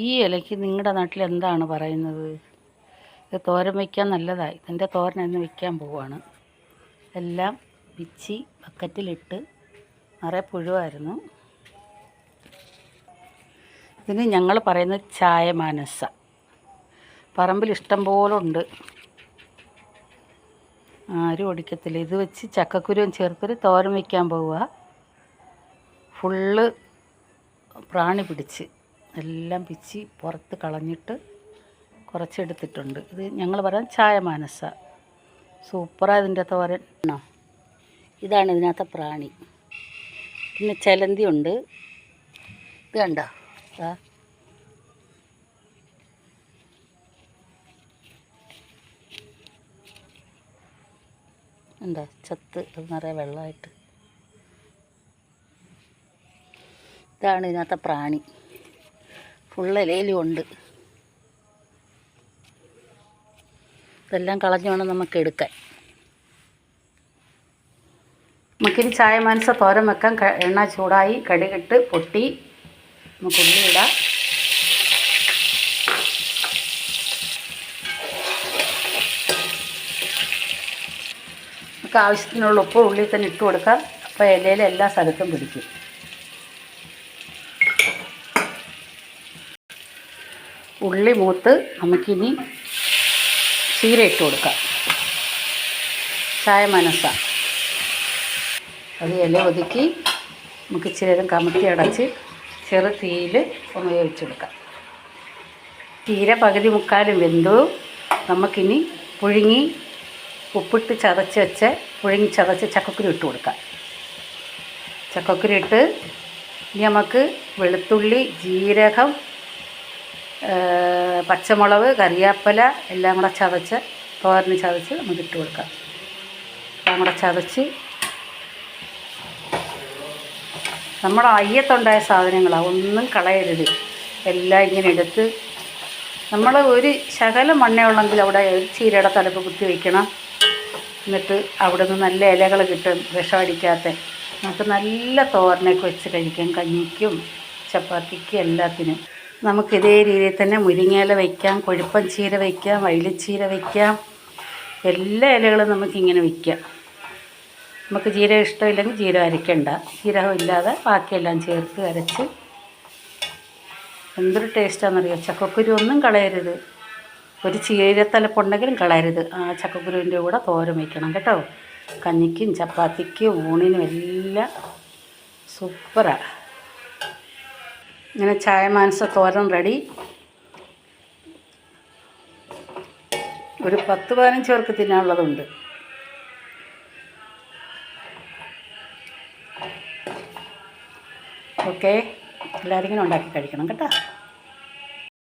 ഈ ഇലയ്ക്ക് നിങ്ങളുടെ നാട്ടിൽ എന്താണ് പറയുന്നത്? ഇത് തോരൻ വയ്ക്കാൻ നല്ലതായി. ഇതിൻ്റെ തോരൻ എന്ന് വയ്ക്കാൻ പോവുകയാണ്. എല്ലാം പിച്ചി ബക്കറ്റിലിട്ട് നിറയെ പുഴുവായിരുന്നു. ഇതിന് ഞങ്ങൾ പറയുന്നത് ചായമാനസ. പറമ്പിൽ ഇഷ്ടം പോലെ ഉണ്ട്, ആരും ഒടിക്കത്തില്ല. ഇത് വെച്ച് ചക്കക്കുരുവും ചേർത്തൊരു തോരൻ വയ്ക്കാൻ പോവുക. ഫുള്ള് പ്രാണി പിടിച്ച് എല്ലാം പിച്ചി പുറത്ത് കളഞ്ഞിട്ട് കുറച്ചെടുത്തിട്ടുണ്ട്. ഇത് ഞങ്ങൾ പറയാൻ ചായമാനസ. സൂപ്പറാണ് ഇതിൻ്റെ തോരൻ. ഇതാണ് ഇതിനകത്തെ പ്രാണി. പിന്നെ ചിലന്തി ഉണ്ട്. ഇത് കണ്ടോ? എന്താ ചത്ത് അത് നിറയെ വെള്ളമായിട്ട്. ഇതാണ് ഇതിനകത്തെ പ്രാണി. ഫുള്ള് ഇലയിലും ഉണ്ട്. ഇതെല്ലാം കളഞ്ഞു വേണം നമുക്ക് എടുക്കാൻ. നമുക്കിനി ചായമാനസ തോരൻ വെക്കാൻ എണ്ണ ചൂടായി, കടുകിട്ട് പൊട്ടി നമുക്ക് ഉള്ളി ഇടാം. നമുക്ക് ആവശ്യത്തിനുള്ള ഉപ്പ് ഉള്ളിൽ തന്നെ ഇട്ട് കൊടുക്കാം. അപ്പോൾ ഇലയിൽ എല്ലാ സ്ഥലത്തും പിടിക്കും. ഉള്ളി മൂത്ത് നമുക്കിനി ചീര ഇട്ട് കൊടുക്കാം. ചായമാനസ അത് ഇല ഒതുക്കി നമുക്ക് ഇച്ചിരി നേരം കമത്തി അടച്ച് ചെറു തീയിൽ ഒന്ന് വേവിച്ചെടുക്കാം. ചീര പകുതി മുക്കാലും വെന്തു. നമുക്കിനി പുഴുങ്ങി ഉപ്പിട്ട് ചതച്ച് വെച്ച് പുഴുങ്ങി ചതച്ച് ചക്കക്കുരു ഇട്ട് കൊടുക്കാം. ചക്കക്കുരു ഇട്ട് ഇനി നമുക്ക് വെളുത്തുള്ളി, ജീരകം, പച്ചമുളക്, കറിവേപ്പില എല്ലാം കൂടെ ചതച്ച് തോരന് ചതച്ച് നമുക്ക് ഇട്ട് കൊടുക്കാം. എല്ലാം കൂടെ ചതച്ച് നമ്മുടെ അയ്യത്തുണ്ടായ സാധനങ്ങളാണ്, ഒന്നും കളയരുത്. എല്ലാം ഇങ്ങനെ എടുത്ത് നമ്മൾ ഒരു ശകലം മണ്ണയുള്ളെങ്കിൽ അവിടെ ചീരയുടെ തലപ്പ് കുത്തി വയ്ക്കണം. എന്നിട്ട് അവിടെ നിന്ന് നല്ല ഇലകൾ കിട്ടും, വിഷമടിക്കാത്ത. നമുക്ക് നല്ല തോരനൊക്കെ വെച്ച് കഴിക്കാം, കഞ്ഞിക്കും ചപ്പാത്തിക്കും എല്ലാത്തിനും. നമുക്കിതേ രീതിയിൽ തന്നെ മുരിങ്ങയില വയ്ക്കാം, കൊഴുപ്പൻ ചീര വയ്ക്കാം, വയലിച്ചീര വയ്ക്കാം. എല്ലാ ഇലകളും നമുക്കിങ്ങനെ വയ്ക്കാം. നമുക്ക് ജീരകം ഇഷ്ടമില്ലെങ്കിൽ ജീരകം അരയ്ക്കണ്ട. ജീരകം ഇല്ലാതെ ബാക്കിയെല്ലാം ചേർത്ത് അരച്ച് എന്തൊരു ടേസ്റ്റാണെന്നറിയാം. ചക്കക്കുരു ഒന്നും കളയരുത്. ഒരു ചീരത്തലപ്പുണ്ടെങ്കിലും കളയരുത്. ആ ചക്കക്കുരുവിൻ്റെ കൂടെ തോരൻ വയ്ക്കണം കേട്ടോ. കഞ്ഞിക്കും ചപ്പാത്തിക്കും ഊണിനും എല്ലാം സൂപ്പറാണ്. ഇങ്ങനെ ചായമാനസ തോരൻ റെഡി. ഒരു 10-15 പേർക്ക് തിന്നാനുള്ളതുണ്ട്. ഓക്കെ, എല്ലാവരും ഇങ്ങനെ ഉണ്ടാക്കി കഴിക്കണം കേട്ടോ.